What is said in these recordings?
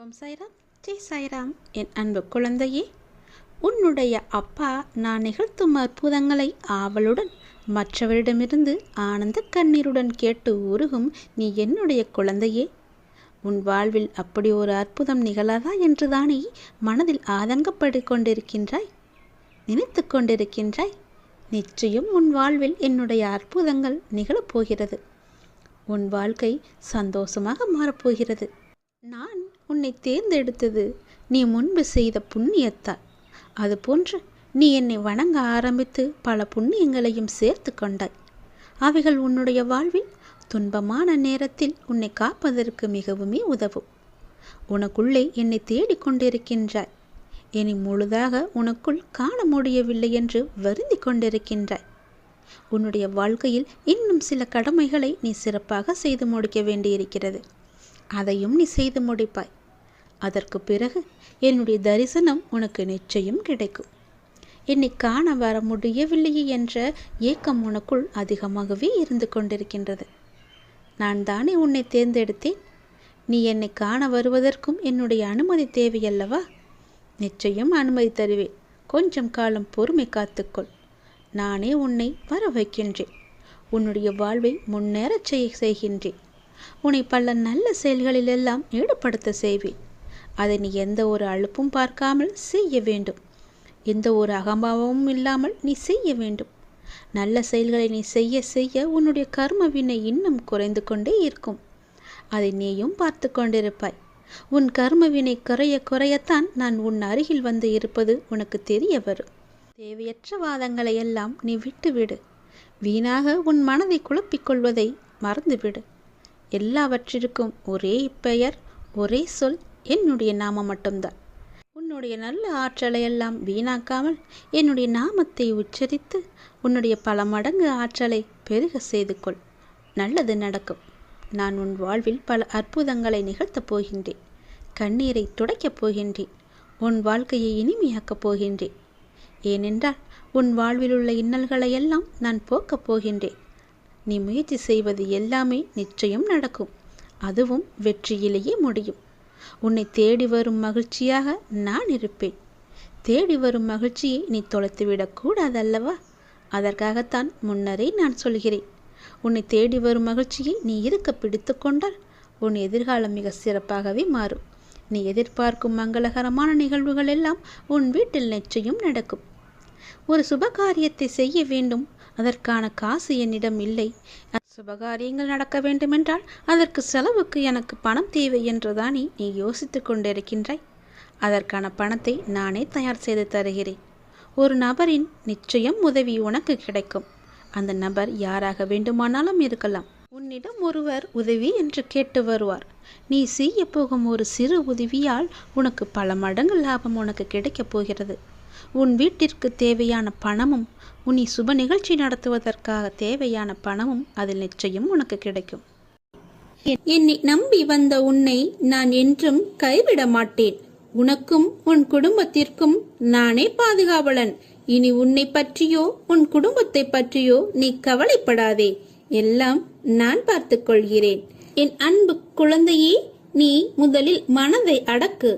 ஓம் சாய்ராம், ஜெய் சாய்ராம். என் அன்பு குழந்தையே, உன்னுடைய அப்பா நான் நிகழ்த்தும் அற்புதங்களை ஆவலுடன் மற்றவரிடமிருந்து ஆனந்த கண்ணீருடன் கேட்டு உருகும் நீ என்னுடைய குழந்தையே. உன் வாழ்வில் அப்படி ஒரு அற்புதம் நிகழாதா என்றுதானே மனதில் ஆதங்கப்பட்டு கொண்டிருக்கின்றாய், நினைத்து கொண்டிருக்கின்றாய். நிச்சயம் உன் வாழ்வில் என்னுடைய அற்புதங்கள் நிகழப்போகிறது. உன் வாழ்க்கை சந்தோஷமாக மாறப்போகிறது. நான் உன்னை தேர்ந்தெடுத்தது நீ முன்பு செய்த புண்ணியத்தால். அதுபோன்று நீ என்னை வணங்க ஆரம்பித்து பல புண்ணியங்களையும் சேர்த்து கொண்டாய். அவைகள் உன்னுடைய வாழ்வில் துன்பமான நேரத்தில் உன்னை காப்பதற்கு மிகவுமே உதவும். உனக்குள்ளே என்னை தேடிக்கொண்டிருக்கின்றாய். இனி முழுதாக உனக்குள் காண முடியவில்லை என்று வருந்தி கொண்டிருக்கின்றாய். உன்னுடைய வாழ்க்கையில் இன்னும் சில கடமைகளை நீ சிறப்பாக செய்து முடிக்க வேண்டியிருக்கிறது. அதையும் நீ செய்து முடிப்பாய். அதற்கு பிறகு என்னுடைய தரிசனம் உனக்கு நிச்சயம் கிடைக்கும். என்னை காண வர முடியவில்லையே என்ற ஏக்கம் உனக்குள் அதிகமாகவே இருந்து கொண்டிருக்கின்றது. நான் தானே உன்னை தேர்ந்தெடுத்தேன். நீ என்னை காண வருவதற்கும் என்னுடைய அனுமதி தேவையல்லவா? நிச்சயம் அனுமதி தருவேன். கொஞ்சம் காலம் பொறுமை காத்துக்கொள். நானே உன்னை வர வைக்கின்றேன். உன்னுடைய வாழ்வை முன்னேறச் செய்கின்றேன். உன்னை பல நல்ல செயல்களிலெல்லாம் ஈடுபடுத்த செய்வேன். அதை நீ எந்த ஒரு அலுப்பும் பார்க்காமல் செய்ய வேண்டும். எந்த ஒரு அகம்பாவமும் இல்லாமல் நீ செய்ய வேண்டும். நல்ல செயல்களை நீ செய்ய செய்ய உன்னுடைய கர்ம வினை இன்னும் குறைந்து கொண்டே இருக்கும். அதை நீயும் பார்த்து கொண்டிருப்பாய். உன் கர்ம வினை குறைய குறையத்தான் நான் உன் அருகில் வந்து இருப்பது உனக்கு தெரிய வரும். தேவையற்ற வாதங்களை எல்லாம் நீ விட்டுவிடு. வீணாக உன் மனதை குழப்பிக்கொள்வதை மறந்துவிடு. எல்லாவற்றிற்கும் ஒரே பெயர், ஒரே சொல், என்னுடைய நாமம் மட்டும்தான். உன்னுடைய நல்ல ஆற்றலை எல்லாம் வீணாக்காமல் என்னுடைய நாமத்தை உச்சரித்து உன்னுடைய பல மடங்கு ஆற்றலை பெருக செய்து கொள். நல்லது நடக்கும். நான் உன் வாழ்வில் பல அற்புதங்களை நிகழ்த்தப் போகின்றேன். கண்ணீரை துடைக்கப் போகின்றேன். உன் வாழ்க்கையை இனிமையாக்கப் போகின்றேன். ஏனென்றால் உன் வாழ்வில் உள்ள இன்னல்களை எல்லாம் நான் போக்கப் போகின்றேன். நீ முயற்சி செய்வது எல்லாமே நிச்சயம் நடக்கும். அதுவும் வெற்றியிலேயே முடியும். உன்னை தேடி வரும் மகிழ்ச்சியாக நான் இருப்பேன். தேடி வரும் மகிழ்ச்சியை நீ தொலைத்துவிடக் கூடாதல்லவா? அதற்காகத்தான் முன்னரே நான் சொல்கிறேன். உன்னை தேடி வரும் மகிழ்ச்சியை நீ இருக்க பிடித்து கொண்டால் உன் எதிர்காலம் மிக சிறப்பாகவே மாறும். நீ எதிர்பார்க்கும் மங்களகரமான நிகழ்வுகள் எல்லாம் உன் வீட்டில் நிச்சயம் நடக்கும். ஒரு சுபகாரியத்தை செய்ய வேண்டும். அதற்கான காசு என்னிடம் இல்லை. சுபகாரியங்கள் நடக்க வேண்டுமென்றால் அதற்கு செலவுக்கு எனக்கு பணம் தேவை என்றுதானே நீ யோசித்து கொண்டிருக்கின்றாய். அதற்கான பணத்தை நானே தயார் செய்து தருகிறேன். ஒரு நபரின் நிச்சயம் உதவி உனக்கு கிடைக்கும். அந்த நபர் யாராக வேண்டுமானாலும் இருக்கலாம். உன்னிடம் ஒருவர் உதவி என்று கேட்டு வருவார். நீ செய்ய போகும் ஒரு சிறு உதவியால் உனக்கு பல மடங்கு லாபம் உனக்கு கிடைக்கப் போகிறது. உன் வீட்டிற்கு தேவையான பணமும் உன்னை சுப நிகழ்ச்சி நடத்துவதற்காக தேவையான பணமும் அதில் நிச்சயம் உனக்கு கிடைக்கும். என்னை நம்பி வந்த உன்னை நான் என்றும் கைவிட மாட்டேன். உனக்கும் உன் குடும்பத்திற்கும் நானே பாதுகாவலன். இனி உன்னை பற்றியோ உன் குடும்பத்தை பற்றியோ நீ கவலைப்படாதே. எல்லாம் நான் பார்த்துக் கொள்கிறேன். என் அன்பு குழந்தையே, நீ முதலில் மனதை அடக்கு.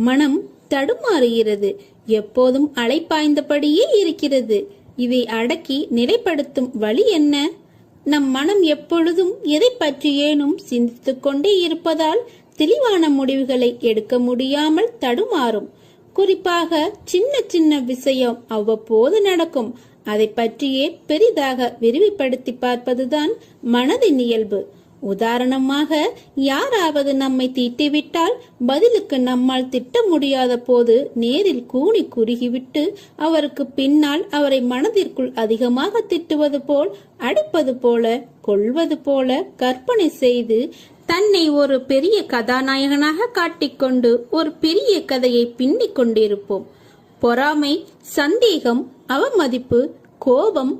மனம் தடுமாறுகிறது. எப்போதும் அலைப்பாய்ந்தபடியே இருக்கிறது. இதை அடக்கி நிலைப்படுத்தும் வழி என்ன? நம் மனம் எப்பொழுதும் எதை பற்றியேனும் சிந்தித்துக் கொண்டே இருப்பதால் தெளிவான முடிவுகளை எடுக்க முடியாமல் தடுமாறும். குறிப்பாக சின்ன சின்ன விஷயம் அவ்வப்போது நடக்கும். அதை பற்றியே பெரிதாக விரிவுபடுத்தி பார்ப்பதுதான் மனதின் இயல்பு. உதாரணமாக, யாராவது நம்மை திட்டிவிட்டால் பதிலுக்கு நம்மால் திட்ட முடியாத போது நேரில் கூனி குறுகிவிட்டு அவருக்கு பின்னால் அவரை மனதிற்குள் அதிகமாக திட்டுவது போல், அடிப்பது போல, கொள்வது போல கற்பனை செய்து தன்னை ஒரு பெரிய கதாநாயகனாக காட்டிக்கொண்டு ஒரு பெரிய கதையை பின்னிக் கொண்டிருப்போம். பொறாமை, சந்தேகம், அவமதிப்பு, கோபம்,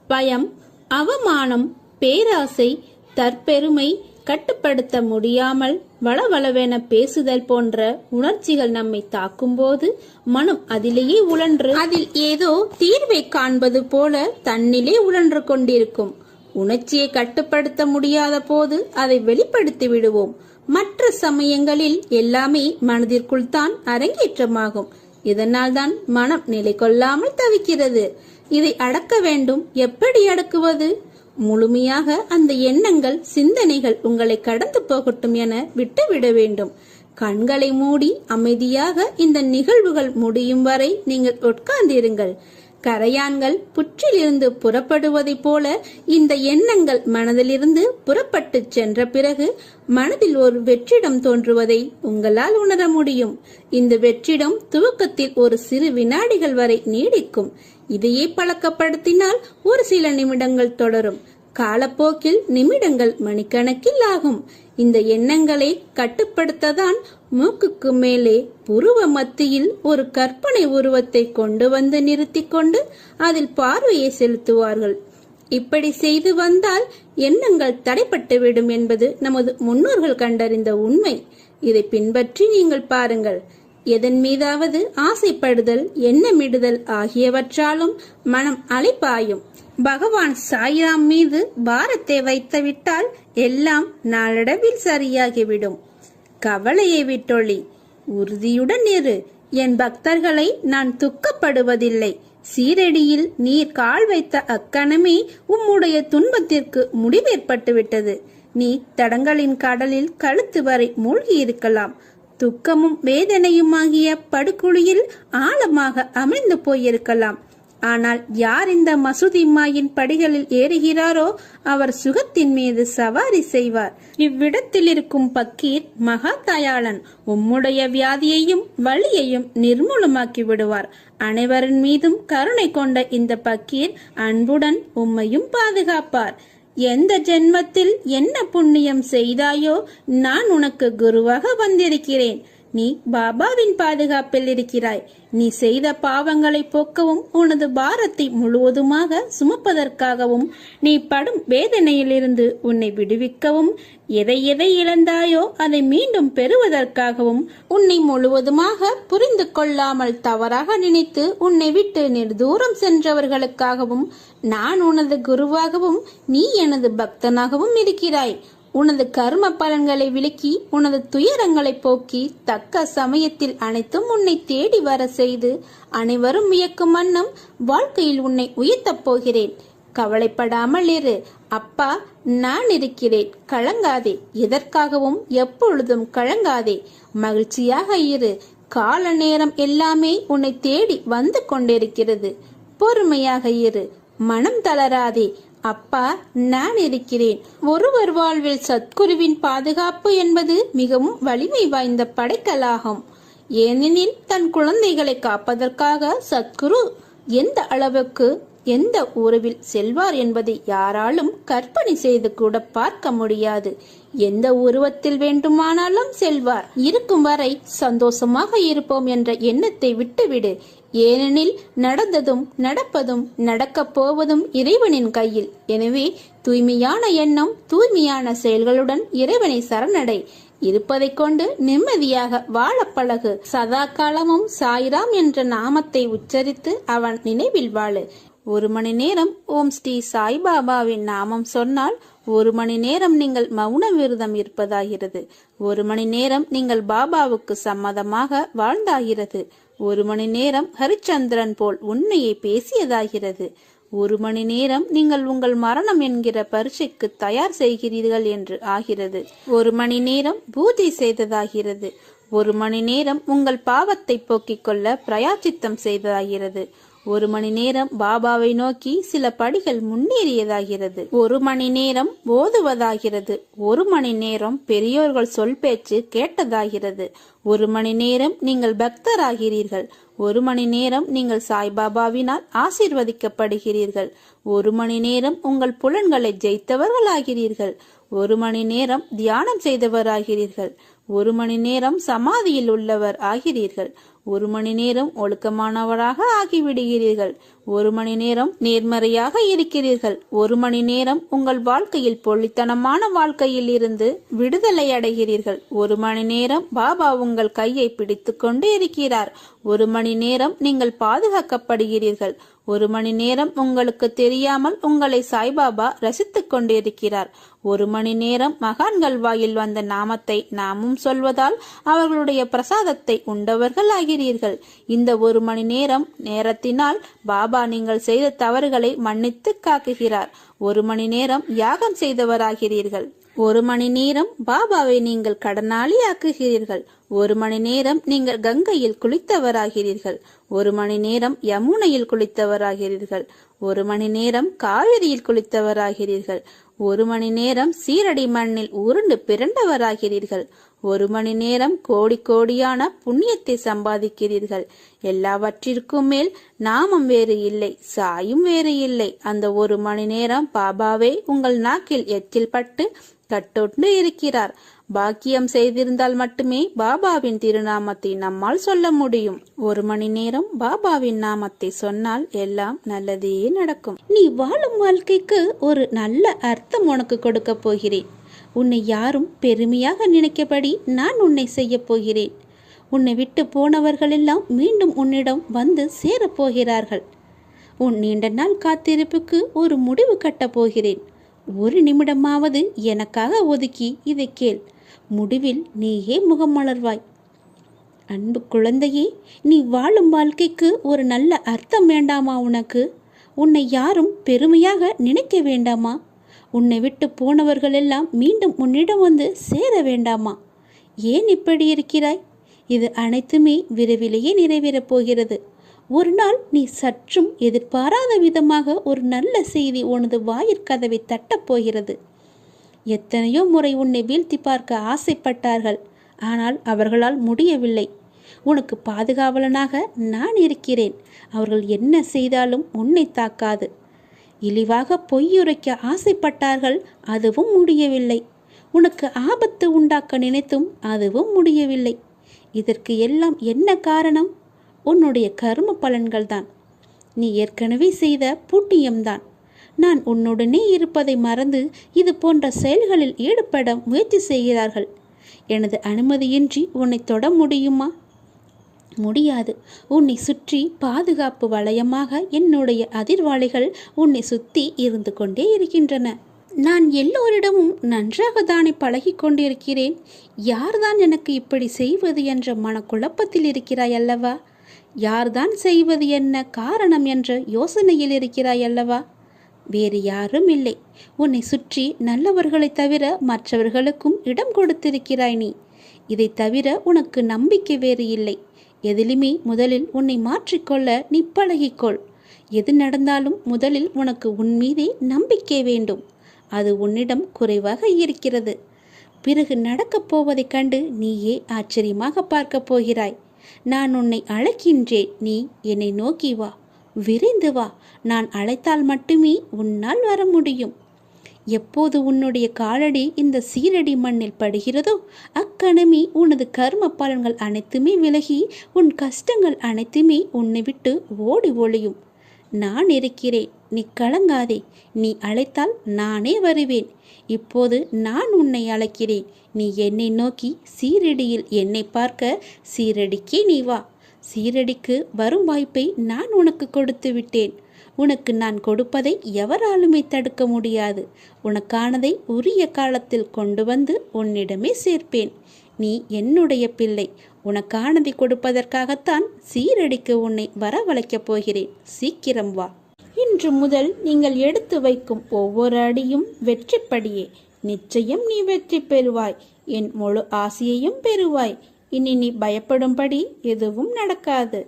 பயம், அவமானம், பேராசை, தற்பெருமை, கட்டுப்படுத்த முடியாமல் வளவளவென பேசுதல் போன்ற உணர்ச்சிகள் நம்மை தாக்கும் போது மனம் அதிலேயே உழன்று அதில் ஏதோ தீர்வை காண்பது போல தன்னிலே உழன்று கொண்டிருக்கும். உணர்ச்சியை கட்டுப்படுத்த முடியாத போது அதை வெளிப்படுத்தி விடுவோம். மற்ற சமயங்களில் எல்லாமே மனதிற்குள் தான் அரங்கேற்றமாகும். இதனால் தான் மனம் நிலை கொள்ளாமல் தவிக்கிறது. இதை அடக்க வேண்டும். எப்படி அடக்குவது? முழுமையாக அந்த எண்ணங்கள், சிந்தனைகள் உங்களை கடந்து போகட்டும் என விட்டுவிட வேண்டும். கண்களை மூடி அமைதியாக இந்த நிகழ்வுகள் முடியும் வரை நீங்கள் உட்கார்ந்திருங்கள். கரையான்கள் புற்றிலிருந்து புறப்படுவதைப் போல இந்த எண்ணங்கள் மனதிலிருந்து புறப்பட்டு சென்ற பிறகு மனதில் ஒரு வெற்றிடம் தோன்றுவதை உங்களால் உணர முடியும். இந்த வெற்றிடம் துவக்கத்தில் ஒரு சிறு வினாடிகள் வரை நீடிக்கும். இதையே பழக்கப்படுத்தினால் ஒரு சில நிமிடங்கள் தொடரும். காலப்போக்கில் நிமிடங்கள் மணிக்கணக்கில் ஆகும். இந்த எண்ணங்களை கட்டுப்படுத்ததான் மூக்குக்கு மேலே புருவ மத்தியில் ஒரு கற்பனை உருவத்தை கொண்டு வந்து நிறுத்தி கொண்டு அதில் பார்வையை செலுத்துவார்கள். இப்படி செய்து வந்தால் எண்ணங்கள் தடைப்பட்டுவிடும் என்பது நமது முன்னோர்கள் கண்டறிந்த உண்மை. இதை பின்பற்றி நீங்கள் பாருங்கள். எதன் மீதாவது ஆசைப்படுதல், எண்ணமிடுதல் ஆகியவற்றாலும் மனம் அலைப்பாயும். பகவான் சாய்ராம் மீது பாரத்தை வைத்துவிட்டால் எல்லாம் நாளடைவில் சரியாகிவிடும். கவலையை விட்டொழி, உறுதியுடன் இரு. என் பக்தர்களை நான் துக்கப்படுவதில்லை. சீரடியில் நீர் கால் வைத்த அக்கணமே உம்முடைய துன்பத்திற்கு முடிவேற்பட்டுவிட்டது. நீ தடங்களின் கடலில் கழுத்து வரை மூழ்கி இருக்கலாம். துக்கமும் வேதனையுமாகிய படுகுழியில் ஆழமாக அமிழ்ந்து போயிருக்கலாம். ஆனால் யார் இந்த மசூதிம்மாயின் படிகளில் ஏறுகிறாரோ அவர் சுகத்தின் மீது சவாரி செய்வார். இவ்விடத்தில் இருக்கும் பக்கீர் மகா தயாளன் உம்முடைய வியாதியையும் வலியையும் நிர்மூலமாக்கி விடுவார். அனைவரின் மீதும் கருணை கொண்ட இந்த பக்கீர் அன்புடன் உம்மையும் பாதுகாப்பார். எந்த ஜென்மத்தில் என்ன புண்ணியம் செய்தாயோ நான் உனக்கு குருவாக வந்திருக்கிறேன். நீ பாபாவின் பாதுகாப்பில் இருக்கிறாய். நீ செய்த பாவங்களை போக்கவும் உனது பாரத்தை முழுவதுமாக சுமப்பதற்காகவும் நீ படும் வேதனையிலிருந்து உன்னை விடுவிக்கவும் எதை எதை இழந்தாயோ அதை மீண்டும் பெறுவதற்காகவும் உன்னை முழுவதுமாக புரிந்து கொள்ளாமல் தவறாக நினைத்து உன்னை விட்டு நெடுதூரம் சென்றவர்களுக்காகவும் நான் உனது குருவாகவும் நீ எனது பக்தனாகவும் இருக்கிறாய். உனது கர்ம பலன்களை விலக்கி உனது துயரங்களை போக்கி தக்க சமயத்தில் அனைத்தும் உன்னை தேடி வர செய்து அனைவரும் வியக்கும் வண்ணம் வாழ்க்கையில் உன்னை உயர்த்தப் போகிறேன். கவலைப்படாமல் இரு. அப்பா நான் இருக்கிறேன். கலங்காதே. எதற்காகவும் எப்பொழுதும் கலங்காதே. மகிழ்ச்சியாக இரு. கால நேரம் எல்லாமே உன்னை தேடி வந்து கொண்டிருக்கிறது. பொறுமையாக இரு. மனம் தளராதே. அப்பா நான் இருக்கிறேன். ஒருவர் வாழ்வில் சத்குருவின் பாதுகாப்பு என்பது மிகவும் வலிமை வாய்ந்த படைக்கலாகும். ஏனெனில் தன் குழந்தைகளை காப்பதற்காக சத்குரு எந்த அளவுக்கு எந்த உறவில் செல்வார் என்பதை யாராலும் கற்பனை செய்து கூட பார்க்க முடியாது. எந்த உருவத்தில் வேண்டுமானாலும் செல்வார். இருக்கும் வரை சந்தோஷமாக இருப்போம் என்ற எண்ணத்தை விட்டுவிடு. ஏனெனில் நடந்ததும் நடப்பதும் நடக்கப் போவதும் இறைவனின் கையில். எனவே தூய்மையான எண்ணம், தூய்மையான செயல்களுடன் இறைவனை சரணடை. இருப்பதை கொண்டு நிம்மதியாக வாழ பழகு. சதா காலமும் சாய்ராம் என்ற நாமத்தை உச்சரித்து அவன் நினைவில் வாழு. 1 மணி நேரம் ஓம் ஸ்ரீ சாய்பாபாவின் நாமம் சொன்னால் 1 மணி நேரம் நீங்கள் மௌன விரதம் இருப்பதாகிறது. 1 மணி நேரம் நீங்கள் பாபாவுக்கு சம்மதமாக வாழ்ந்தாகிறது. 1 மணி நேரம் ஹரிச்சந்திரன் போல் உண்மையை பேசியதாகிறது. 1 மணி நேரம் நீங்கள் உங்கள் மரணம் என்கிற பரீட்சைக்கு தயார் செய்கிறீர்கள் என்று ஆகிறது. 1 மணி நேரம் பூஜை செய்ததாகிறது. 1 மணி நேரம் உங்கள் பாவத்தை போக்கிக் கொள்ள பிரயாச்சித்தம் செய்ததாகிறது. 1 மணி நேரம் பாபாவை நோக்கி சில படிகள் முன்னேறியதாகிறது. 1 மணி நேரம் ஓதுவதாகிறது. 1 மணி நேரம் பெரியோர்கள் சொல் பேச்சு கேட்டதாகிறது. 1 மணி நேரம் நீங்கள் பக்தராகிறீர்கள். 1 மணி நேரம் நீங்கள் சாய்பாபாவினால் ஆசீர்வதிக்கப்படுகிறீர்கள். 1 மணி நேரம் உங்கள் புலன்களை ஜெயித்தவர்களாகிறீர்கள். 1 மணி நேரம் தியானம் செய்தவராகிறீர்கள். 1 மணி நேரம் சமாதியில் உள்ளவர் ஆகிறீர்கள். 1 மணி நேரம் ஒழுக்கமானவராக ஆகிவிடுகிறீர்கள். 1 மணி நேரம் நேர்மறையாக இருக்கிறீர்கள். 1 மணி நேரம் உங்கள் வாழ்க்கையில் பொள்ளித்தனமான வாழ்க்கையில் இருந்து விடுதலை அடைகிறீர்கள். 1 மணி நேரம் பாபா உங்கள் கையை பிடித்து கொண்டு இருக்கிறார். 1 மணி நேரம் நீங்கள் பாதுகாக்கப்படுகிறீர்கள். 1 மணி நேரம் உங்களுக்கு தெரியாமல் உங்களை சாய்பாபா ரசித்துக் கொண்டிருக்கிறார். 1 மணி நேரம் மகான்கள் வாயில் வந்த நாமத்தை நாமும் சொல்வதால் அவர்களுடைய பிரசாதத்தை உண்டவர்கள் ஆகிறீர்கள். இந்த 1 மணி நேரத்தினால் பாபா நீங்கள் செய்த தவறுகளை மன்னித்து காக்குகிறார். 1 மணி நேரம் யாகம் செய்தவராகிறீர்கள். 1 மணி நேரம் பாபாவை நீங்கள் கடனாளி ஆக்குகிறீர்கள். 1 மணி நேரம் நீங்கள் கங்கையில் குளித்தவராகிறீர்கள். 1 மணி நேரம் யமுனையில் குளித்தவராகிறீர்கள். 1 மணி நேரம் காவிரியில் குளித்தவராகிறீர்கள். 1 மணி நேரம் சீரடி மண்ணில் உருண்டு பிறண்டவராகிறீர்கள். 1 மணி நேரம் கோடி கோடியான புண்ணியத்தை சம்பாதிக்கிறீர்கள். எல்லாவற்றிற்கும் மேல் நாமம் வேறு இல்லை, சாயும் வேறு இல்லை. அந்த 1 மணி நேரம் பாபாவே உங்கள் நாக்கில் எச்சில் பட்டு கட்டொண்டு இருக்கிறார். பாக்கியம் செய்திருந்தால் மட்டுமே பாபாவின் திருநாமத்தை நம்மால் சொல்ல முடியும். 1 மணி நேரம் பாபாவின் நாமத்தை சொன்னால் எல்லாம் நல்லதே நடக்கும். நீ வாழும் வாழ்க்கைக்கு ஒரு நல்ல அர்த்தம் உனக்கு கொடுக்க போகிறேன். உன்னை யாரும் பெருமையாக நினைக்கபடி நான் உன்னை செய்ய போகிறேன். உன்னை விட்டு போனவர்களெல்லாம் மீண்டும் உன்னிடம் வந்து சேரப்போகிறார்கள். உன் நீண்ட நாள் காத்திருப்புக்கு ஒரு முடிவு கட்டப் போகிறேன். 1 நிமிடமாவது எனக்காக ஒதுக்கி இதை கேள். முடிவில் நீயே முகம் மலர்வாய். அன்பு குழந்தையே, நீ வாழும் வாழ்க்கைக்கு ஒரு நல்ல அர்த்தம் வேண்டாமா உனக்கு? உன்னை யாரும் பெருமையாக நினைக்க வேண்டாமா? உன்னை விட்டு போனவர்களெல்லாம் மீண்டும் உன்னிடம் வந்து சேர வேண்டாமா? ஏன் இப்படி இருக்கிறாய்? இது அனைத்துமே விரைவிலேயே நிறைவேறப் போகிறது. ஒரு நாள் நீ சற்றும் எதிர்பாராத விதமாக ஒரு நல்ல செய்தி உனது வாயிற்கதவை தட்டப் போகிறது. எத்தனையோ முறை உன்னை வீழ்த்தி பார்க்க ஆசைப்பட்டார்கள். ஆனால் அவர்களால் முடியவில்லை. உனக்கு பாதுகாவலனாக நான் இருக்கிறேன். அவர்கள் என்ன செய்தாலும் உன்னை தாக்காது. இழிவாக பொய்யுரைக்க ஆசைப்பட்டார்கள். அதுவும் முடியவில்லை. உனக்கு ஆபத்து உண்டாக்க நினைத்தும் அதுவும் முடியவில்லை. இதற்கு எல்லாம் என்ன காரணம்? உன்னுடைய கர்ம பலன்கள்தான். நீ ஏற்கனவே செய்த புண்ணியம்தான். நான் உன்னுடனே இருப்பதை மறந்து இது போன்ற செயல்களில் ஈடுபட முயற்சி செய்கிறார்கள். எனது அனுமதியின்றி உன்னை தொட முடியுமா? முடியாது. உன்னை சுற்றி பாதுகாப்பு வளையமாக என்னுடைய அதிர்வாளிகள் உன்னை சுற்றி இருந்து கொண்டே இருக்கின்றன. நான் எல்லோரிடமும் நன்றாக தானே பழகி கொண்டிருக்கிறேன். யார்தான் எனக்கு இப்படி செய்வது என்ற மனக்குழப்பத்தில் இருக்கிறாய் அல்லவா? யார்தான் செய்வது என்ன காரணம் என்ற யோசனையில் இருக்கிறாய் அல்லவா? வேறு யாரும் இல்லை. உன்னை சுற்றி நல்லவர்களை தவிர மற்றவர்களுக்கும் இடம் கொடுத்திருக்கிறாய் நீ. இதை தவிர உனக்கு நம்பிக்கை வேறு இல்லை. எதிலுமே முதலில் உன்னை மாற்றிக்கொள்ள நீ பழகிக்கொள். எது நடந்தாலும் முதலில் உனக்கு உன் மீதே நம்பிக்கை வேண்டும். அது உன்னிடம் குறைவாக இருக்கிறது. பிறகு நடக்கப் போவதைக் கண்டு நீயே ஆச்சரியமாக பார்க்கப் போகிறாய். நான் உன்னை அழைக்கின்றேன். நீ என்னை நோக்கி வா, விரைந்து வா. நான் அழைத்தால் மட்டுமே உன்னால் வர முடியும். எப்போது உன்னுடைய காலடி இந்த சீரடி மண்ணில் படுகிறதோ அக்கணமே உனது கர்ம பலன்கள் அனைத்துமே விலகி உன் கஷ்டங்கள் அனைத்துமே உன்னை விட்டு ஓடி ஒளியும். நான் இருக்கிறேன், நீ கலங்காதே. நீ அழைத்தால் நானே வருவேன். இப்போது நான் உன்னை அழைக்கிறேன். நீ என்னை நோக்கி சீரடியில் என்னை பார்க்க சீரடிக்கே நீ வா. சீரடிக்கு வரும் வாய்ப்பை நான் உனக்கு கொடுத்து விட்டேன். உனக்கு நான் கொடுப்பதை எவராலுமே தடுக்க முடியாது. உனக்கானதை உரிய காலத்தில் கொண்டு வந்து உன்னிடமே சேர்ப்பேன். நீ என்னுடைய பிள்ளை. உனக்கானதை கொடுப்பதற்காகத்தான் சீரடிக்கு உன்னை வரவழைக்கப் போகிறேன். சீக்கிரம் வா. இன்று முதல் நீங்கள் எடுத்து வைக்கும் ஒவ்வொரு அடியும் வெற்றிப்படியே. நிச்சயம் நீ வெற்றி பெறுவாய். என் முழு ஆசையையும் பெறுவாய். இனி நீ பயப்படும்படி எதுவும் நடக்காது.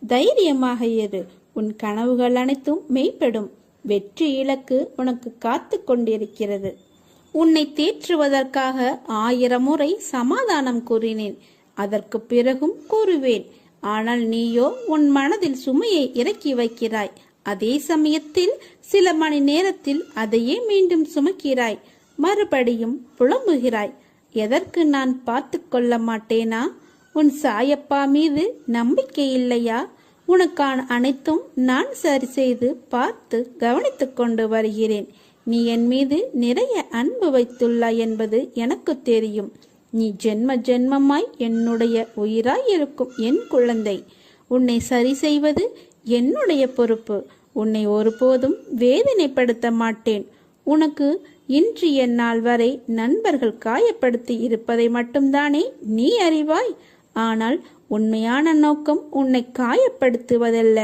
தைரியமாக இரு. உன் கனவுகள் அனைத்தும் மெய்ப்படும். வெற்றி இலக்கு உனக்கு காத்து கொண்டிருக்கிறது. உன்னை தேற்றுவதற்காக 1000 முறை சமாதானம் கூறினேன். அதற்கு பிறகும் கூறுவேன். ஆனால் நீயோ உன் மனதில் சுமையை இறக்கி வைக்கிறாய். அதே சமயத்தில் சில மணி நேரத்தில் அதையே மீண்டும் சுமக்கிறாய். மறுபடியும் புலம்புகிறாய். எதற்கு நான் பார்த்து கொள்ள மாட்டேனா? உன் சாயப்பா மீது நம்பிக்கை இல்லையா? உனக்கான அனைத்தும் நான் சரி செய்து பார்த்து கவனித்து கொண்டு வருகிறேன். நீ என் மீது நிறைய அன்பு வைத்துள்ளாய் என்பது எனக்கு தெரியும். நீ ஜென்ம ஜென்மமாய் என்னுடைய உயிராய் இருக்கும் என் குழந்தை. உன்னை சரி செய்வது என்னுடைய பொறுப்பு. உன்னை ஒருபோதும் வேதனைப்படுத்த மாட்டேன். உனக்கு இன்று எந்நாள் வரை நண்பர்கள் காயப்படுத்தி இருப்பதை மட்டும்தானே நீ அறிவாய். ஆனால் உண்மையான நோக்கம் உன்னை காயப்படுத்துவதல்ல.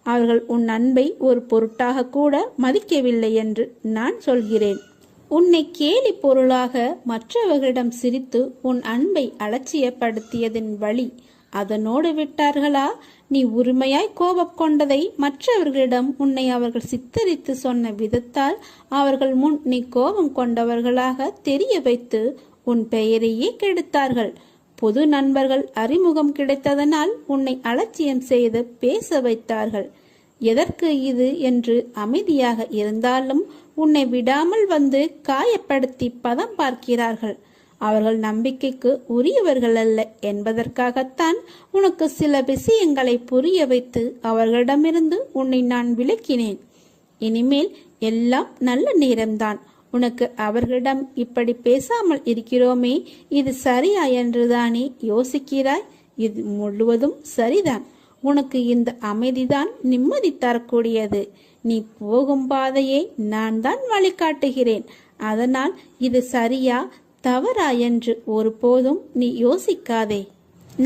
அவர்கள் உன் அன்பை ஒரு பொருட்டாக கூட மதிக்கவில்லை என்று நான் சொல்கிறேன். உன்னை கேலி பொருளாக மற்றவர்களிடம் சிரித்து உன் அன்பை அலட்சியப்படுத்தியதின் வழி அதனோடு விட்டார்களா? நீ உரிமையாய் கோபம் கொண்டதை மற்றவர்களிடம் உன்னை அவர்கள் சித்தரித்து சொன்ன விதத்தால் அவர்கள் முன் நீ கோபம் கொண்டவர்களாக தெரிய வைத்து உன் பெயரையே கெடுத்தார்கள். பொது நண்பர்கள் அறிமுகம் கிடைத்ததனால் உன்னை அலட்சியம் செய்து பேச வைத்தார்கள். எதற்கு இது என்று அமைதியாக இருந்தாலும் உன்னை விடாமல் வந்து காயப்படுத்தி பதம் பார்க்கிறார்கள். அவர்கள் நம்பிக்கைக்கு உரியவர்கள் அல்ல என்பதற்காகத்தான் உனக்கு சில விஷயங்களை புரிய வைத்து அவர்களிடமிருந்து உன்னை நான் விலக்கினேன். இனிமேல் எல்லாம் நல்ல நேரம்தான். உனக்கு அவர்களிடம் இப்படி பேசாமல் இருக்கிறோமே, இது சரியா என்றுதானே யோசிக்கிறாய்? இது முழுவதும் சரிதான். உனக்கு இந்த அமைதிதான் நிம்மதி தரக்கூடியது. நீ போகும் பாதையை நான் தான் வழிகாட்டுகிறேன். அதனால் இது சரியா தவறா என்று ஒருபோதும் நீ யோசிக்காதே.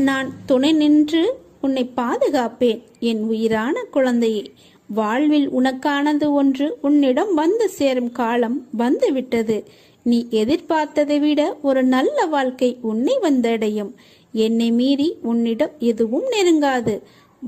நான் துணை நின்று உன்னை பாதுகாப்பேன். என் உயிரான குழந்தையே, வாழ்வில் உனக்கானது ஒன்று உன்னிடம் வந்து சேரும் காலம் வந்துவிட்டது. நீ எதிர்பார்த்ததை விட ஒரு நல்ல வாழ்க்கை உன்னை வந்தடையும். என்னை மீறி உன்னிடம் எதுவும் நெருங்காது.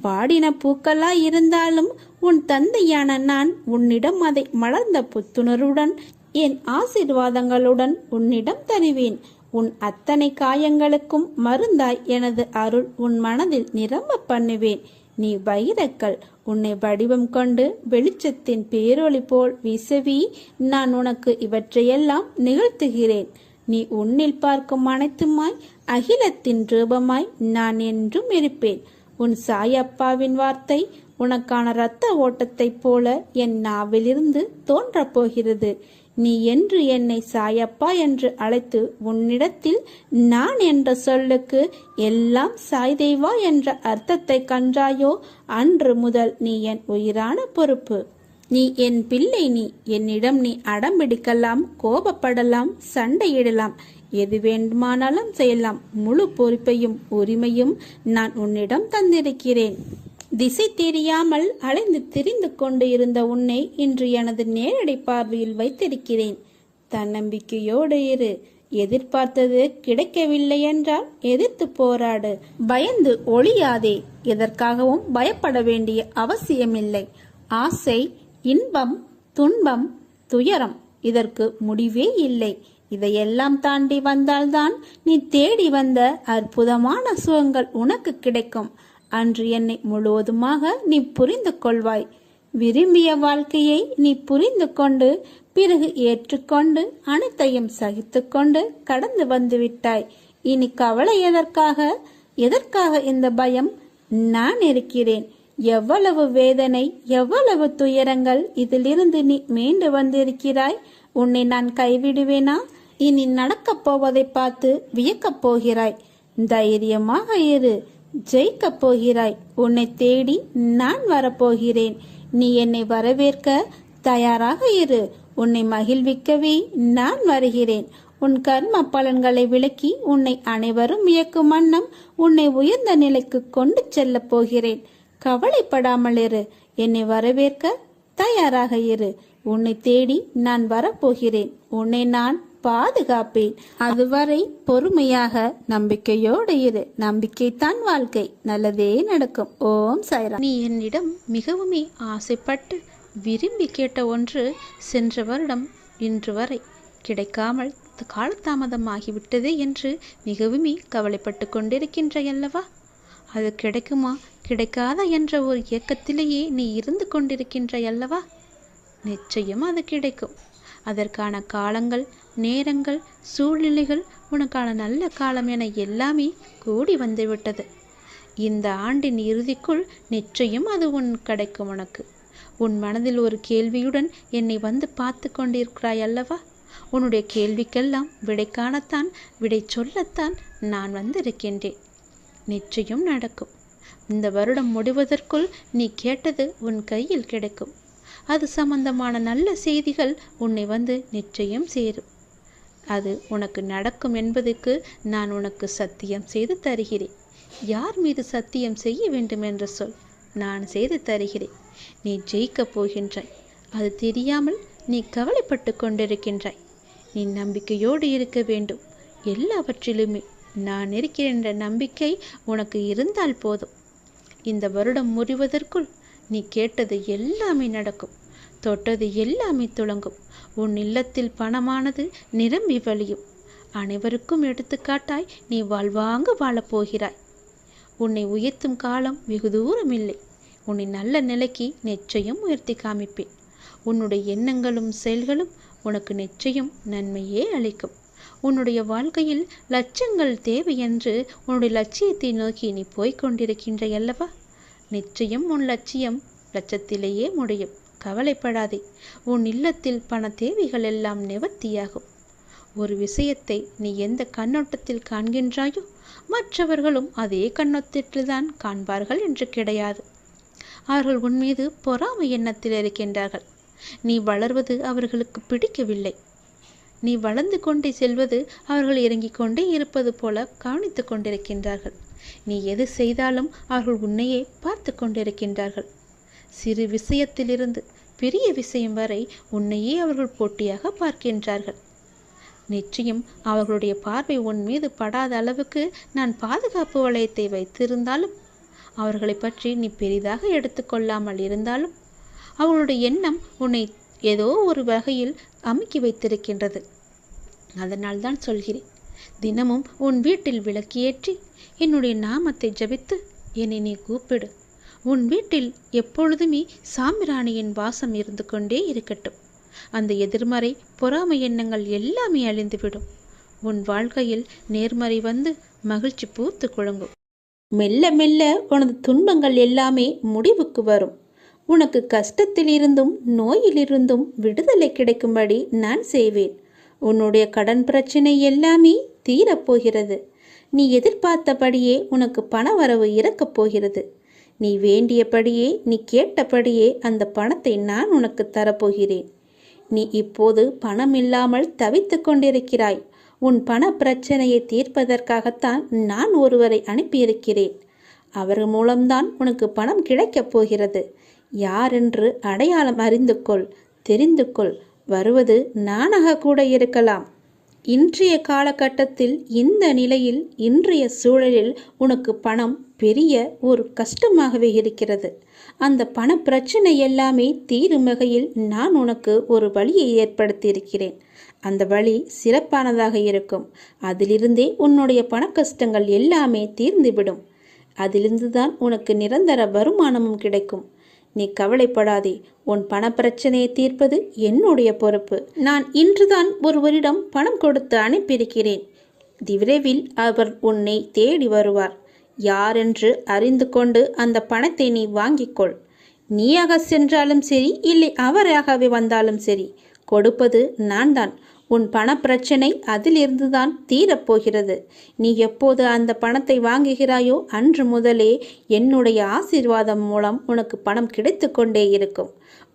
வாடின பூக்களா இருந்தாலும் உன் தந்தையான நான் உன்னிடம் அதை மலர்ந்த புத்துணர்வுடன் என் ஆசீர்வாதங்களுடன் உன்னிடம் தருவேன். உன் அத்தனை காயங்களுக்கும் மருந்தாய் எனது அருள் உன் மனதில் நிரம்ப பண்ணுவேன். நீ வைரக்கல். உன்னை வடிவம் கொண்டு வெளிச்சத்தின் பேரொளி போல் வீசவி நான் உனக்கு இவற்றையெல்லாம் நிகழ்த்துகிறேன். நீ உன்னில் பார்க்கும் அனைத்துமாய் அகிலத்தின் ரூபமாய் நான் என்றும் இருப்பேன். உன் சாயப்பாவின் வார்த்தை உனக்கான இரத்த ஓட்டத்தைப் போல என் நாவிலிருந்து தோன்றப் போகிறது. நீ என்று என்னை சாயப்பா என்று அழைத்து உன்னிடத்தில் நான் என்ற சொல்லுக்கு எல்லாம் சாய்தேவா என்ற அர்த்தத்தை கண்டாயோ, அன்று முதல் நீ என் உயிரான பொறுப்பு. நீ என் பிள்ளை. நீ என்னிடம் நீ அடம்பிடிக்கலாம், கோபப்படலாம், சண்டையிடலாம், எது வேண்டுமானாலும் செய்யலாம். முழு பொறுப்பையும் உரிமையும் நான் உன்னிடம் தந்திருக்கிறேன். திசை தெரியாமல் அலைந்து திரிந்து கொண்டு இருந்த உன்னை இன்று எனது நேரடி பார்வையில் வைத்திருக்கிறேன். தன்னம்பிக்கையோடு இரு. எதிர்பார்த்தது கிடைக்கவில்லை என்றால் எதிர்த்து போராடு. பயந்து ஒளியாதே. எதற்காகவும் பயப்பட வேண்டிய அவசியமில்லை. ஆசை, இன்பம், துன்பம், துயரம் இதற்கு முடிவே இல்லை. இதையெல்லாம் தாண்டி வந்தால்தான் நீ தேடி வந்த அற்புதமான சுகங்கள் உனக்கு கிடைக்கும். அன்று என்னை முழுவதுமாக நீ புரிந்து கொள்வாய். விரும்பிய வாழ்க்கையை நீ புரிந்து கொண்டு பிறகு ஏற்றுக்கொண்டு அனைத்தையும் சகித்து கொண்டு கடந்து வந்து விட்டாய். இனி கவலை எதற்காக? எதற்காக இந்த பயம்? நான் இருக்கிறேன். எவ்வளவு வேதனை, எவ்வளவு துயரங்கள், இதிலிருந்து நீ மீண்டு வந்திருக்கிறாய். உன்னை நான் கைவிடுவேனா? இனி நடக்கப் போவதை பார்த்து வியக்கப் போகிறாய். தைரியமாக இரு. ஜெயிக்கப் போகிறாய். உன்னை தேடி நான் வரப்போகிறேன். நீ என்னை வரவேற்க தயாராக இரு. உன்னை மகிழ்விக்கவே நான் வருகிறேன். உன் கர்ம பலன்களை விளக்கி உன்னை அனைவரும் வியக்கும் வண்ணம் உன்னை உயர்ந்த நிலைக்கு கொண்டு செல்ல போகிறேன். கவலைப்படாமல் இரு. என்னை வரவேற்க தயாராக இரு. உன்னை தேடி நான் வரப்போகிறேன். உன்னை நான் பாதுகாப்பேன். அதுவரை பொறுமையாக நம்பிக்கையோடு இரு. நம்பிக்கைத்தான் வாழ்க்கை. நல்லதே நடக்கும். ஓம் சாய்ராம். நீ என்னிடம் மிகவுமே ஆசைப்பட்டு விரும்பி கேட்ட ஒன்று சென்ற வருடம் இன்று வரை கிடைக்காமல் காலதாமதமாகிவிட்டதே என்று மிகவுமே கவலைப்பட்டு கொண்டிருக்கின்றையல்லவா? அது கிடைக்குமா கிடைக்காதா என்ற ஒரு இயக்கத்திலேயே நீ இருந்து கொண்டிருக்கின்றையல்லவா? நிச்சயம் அது கிடைக்கும். அதற்கான காலங்கள், நேரங்கள், சூழ்நிலைகள், உனக்கான நல்ல காலம் என எல்லாமே கூடி வந்துவிட்டது. இந்த ஆண்டின் இறுதிக்குள் நிச்சயம் அது கிடைக்கும் உனக்கு. உன் மனதில் ஒரு கேள்வியுடன் என்னை வந்து பார்த்து கொண்டிருக்கிறாய் அல்லவா? உன்னுடைய கேள்விக்கெல்லாம் விடை காணத்தான், விடை சொல்லத்தான் நான் வந்திருக்கின்றேன். நிச்சயம் நடக்கும். இந்த வருடம் முடிவதற்குள் நீ கேட்டது உன் கையில் கிடைக்கும். அது சம்பந்தமான நல்ல செய்திகள் உன்னை வந்து நிச்சயம் சேரும். அது உனக்கு நடக்கும் என்பதற்கு நான் உனக்கு சத்தியம் செய்து தருகிறேன். யார் மீது சத்தியம் செய்ய வேண்டும் என்று சொல், நான் செய்து தருகிறேன். நீ ஜெயிக்கப் போகின்றாய். அது தெரியாமல் நீ கவலைப்பட்டு கொண்டிருக்கின்றாய். நீ நம்பிக்கையோடு இருக்க வேண்டும். எல்லாவற்றிலுமே நான் இருக்கிறேன் என்ற நம்பிக்கை உனக்கு இருந்தால் போதும். இந்த வருடம் முடிவதற்குள் நீ கேட்டது எல்லாமே நடக்கும். தொட்டது எல்லாமே துளங்கும். உன் இல்லத்தில் பணமானது நிரம்பி வழியும். அனைவருக்கும் எடுத்துக்காட்டாய் நீ வாழ்வாங்க வாழப்போகிறாய். உன்னை உயர்த்தும் காலம் வெகு தூரம் இல்லை. உன்னை நல்ல நிலைக்கு நிச்சயம் உயர்த்தி காமிப்பேன். உன்னுடைய எண்ணங்களும் செயல்களும் உனக்கு நிச்சயம் நன்மையே அளிக்கும். உன்னுடைய வாழ்க்கையில் லட்சங்கள் தேவை என்று உன்னுடைய லட்சியத்தை நோக்கி நீ போய்கொண்டிருக்கின்றாய் அல்லவா? நிச்சயம் உன் லட்சியம் லட்சத்திலேயே முடியும். கவலைப்படாதே. உன் இல்லத்தில் பண தேவைகள் எல்லாம் நிவர்த்தியாகும். ஒரு விஷயத்தை நீ எந்த கண்ணோட்டத்தில் காண்கின்றாயோ மற்றவர்களும் அதே கண்ணோட்டத்தில்தான் காண்பார்கள் என்று கிடையாது. அவர்கள் உன் மீது பொறாமை எண்ணத்தில் இருக்கின்றார்கள். நீ வளர்வது அவர்களுக்கு பிடிக்கவில்லை. நீ வளர்ந்து கொண்டே செல்வது அவர்கள் இறங்கிக் கொண்டே இருப்பது போல கவனித்து கொண்டிருக்கின்றார்கள். நீ எது செய்தாலும் அவர்கள் உன்னையே பார்த்து கொண்டிருக்கின்றார்கள். சிறு விஷயத்திலிருந்து பெரிய விஷயம் வரை உன்னையே அவர்கள் போட்டியாக பார்க்கின்றார்கள். நிச்சயம் அவர்களுடைய பார்வை உன் மீது படாத அளவுக்கு நான் பாதுகாப்பு வளையத்தை வைத்திருந்தாலும், அவர்களை பற்றி நீ பெரிதாக எடுத்துக்கொள்ளாமல் இருந்தாலும், அவர்களுடைய எண்ணம் உன்னை ஏதோ ஒரு வகையில் அமுக்கி வைத்திருக்கின்றது. அதனால் தான் சொல்கிறேன், தினமும் உன் வீட்டில் விளக்கேற்றி என்னுடைய நாமத்தை ஜபித்து என்னை நீ கூப்பிடு. உன் வீட்டில் எப்பொழுதுமே சாம்பிராணியின் வாசம் இருந்து கொண்டே இருக்கட்டும். அந்த எதிர்மறை பொறாமை எண்ணங்கள் எல்லாமே அழிந்துவிடும். உன் வாழ்க்கையில் நேர்மறை வந்து மகிழ்ச்சி பூத்து குழங்கும். மெல்ல மெல்ல உனது துன்பங்கள் எல்லாமே முடிவுக்கு வரும். உனக்கு கஷ்டத்திலிருந்தும் நோயிலிருந்தும் விடுதலை கிடைக்கும்படி நான் செய்வேன். உன்னுடைய கடன் பிரச்சனை எல்லாமே தீரப்போகிறது. நீ எதிர்பார்த்தபடியே உனக்கு பண வரவு இறக்கப் போகிறது. நீ வேண்டியபடியே, நீ கேட்டபடியே அந்த பணத்தை நான் உனக்கு தரப்போகிறேன். நீ இப்போது பணம் இல்லாமல் தவித்து கொண்டிருக்கிறாய். உன் பண பிரச்சனையை தீர்ப்பதற்காகத்தான் நான் ஒருவரை அனுப்பியிருக்கிறேன். அவர் மூலம்தான் உனக்கு பணம் கிடைக்கப் போகிறது. யாரென்று அடையாளம் அறிந்து கொள், தெரிந்து கொள். வருவது நானாக கூட இருக்கலாம். இன்றைய காலகட்டத்தில், இந்த நிலையில், இன்றைய சூழலில் உனக்கு பணம் பெரிய ஒரு கஷ்டமாகவே இருக்கிறது. அந்த பண பிரச்சனை எல்லாமே தீரும் வகையில் நான் உனக்கு ஒரு வழியை ஏற்படுத்தியிருக்கிறேன். அந்த வழி சிறப்பானதாக இருக்கும். அதிலிருந்தே உன்னுடைய பண கஷ்டங்கள் எல்லாமே தீர்ந்துவிடும். அதிலிருந்துதான் உனக்கு நிரந்தர வருமானமும் கிடைக்கும். நீ கவலைப்படாதே. உன் பண பிரச்சனையை தீர்ப்பது என்னுடைய பொறுப்பு. நான் இன்றுதான் ஒருவரிடம் பணம் கொடுத்து அனுப்பியிருக்கிறேன். விரைவில் அவர் உன்னை தேடி வருவார். யாரென்று அறிந்து கொண்டு அந்த பணத்தை நீ வாங்கிக்கொள். நீயாக சென்றாலும் சரி, இல்லை அவராகவே வந்தாலும் சரி, கொடுப்பது நான் தான். உன் பண பிரச்சனை அதிலிருந்துதான் தீரப்போகிறது. நீ எப்போது அந்த பணத்தை வாங்குகிறாயோ அன்று முதலே என்னுடைய ஆசீர்வாதம் மூலம் உனக்கு பணம் கிடைத்து கொண்டே இருக்கும்.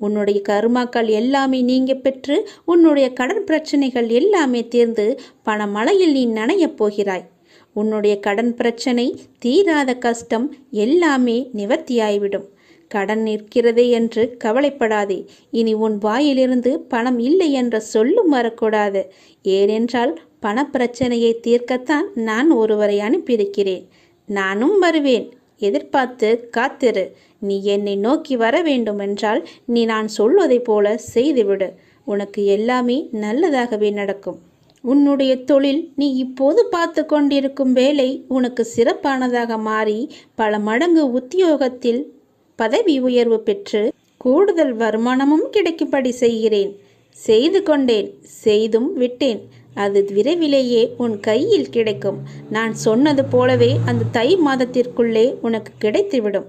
உன்னுடைய கர்மாக்கள் எல்லாமே நீங்க பெற்று உன்னுடைய கடன் பிரச்சனைகள் எல்லாமே தீர்ந்து பணமழையில் நீ நனையப் போகிறாய். உன்னுடைய கடன் பிரச்சனை, தீராத கஷ்டம் எல்லாமே நிவர்த்தியாய்விடும். கடன் நிற்கிறதே என்று கவலைப்படாதே. இனி உன் வாயிலிருந்து பணம் இல்லை என்ற சொல்லும் வரக்கூடாது. ஏனென்றால் பண பிரச்சனையை தீர்க்கத்தான் நான் ஒருவரை அனுப்பியிருக்கிறேன். நானும் வருவேன். எதிர்பார்த்து காத்திரு. நீ என்னை நோக்கி வர வேண்டும் என்றால் நீ நான் சொல்வதைப் போல செய்துவிடு. உனக்கு எல்லாமே நல்லதாகவே நடக்கும். உன்னுடைய தொழில், நீ இப்போது பார்த்து கொண்டிருக்கும் வேலை உனக்கு சிறப்பானதாக மாறி பல மடங்கு உத்தியோகத்தில் பதவி உயர்வு பெற்று கூடுதல் வருமானமும் கிடைக்கும்படி செய்கிறேன். செய்து கொண்டேன், செய்தும் விட்டேன். அது விரைவிலேயே உன் கையில் கிடைக்கும். நான் சொன்னது போலவே அந்த தை மாதத்திற்குள்ளே உனக்கு கிடைத்துவிடும்.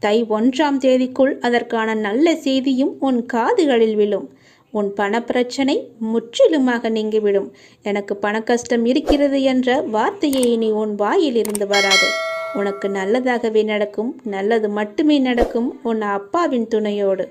தை 1ஆம் தேதிக்குள் அதற்கான நல்ல செய்தியும் உன் காதுகளில் விழும். உன் பணப்பிரச்சனை முற்றிலுமாக நீங்கிவிடும். எனக்கு பண கஷ்டம் இருக்கிறது என்ற வார்த்தையை இனி உன் வாயில் இருந்து வராது. உனக்கு நல்லதாகவே நடக்கும். நல்லது மட்டுமே நடக்கும் உன் அப்பாவின் துணையோடு.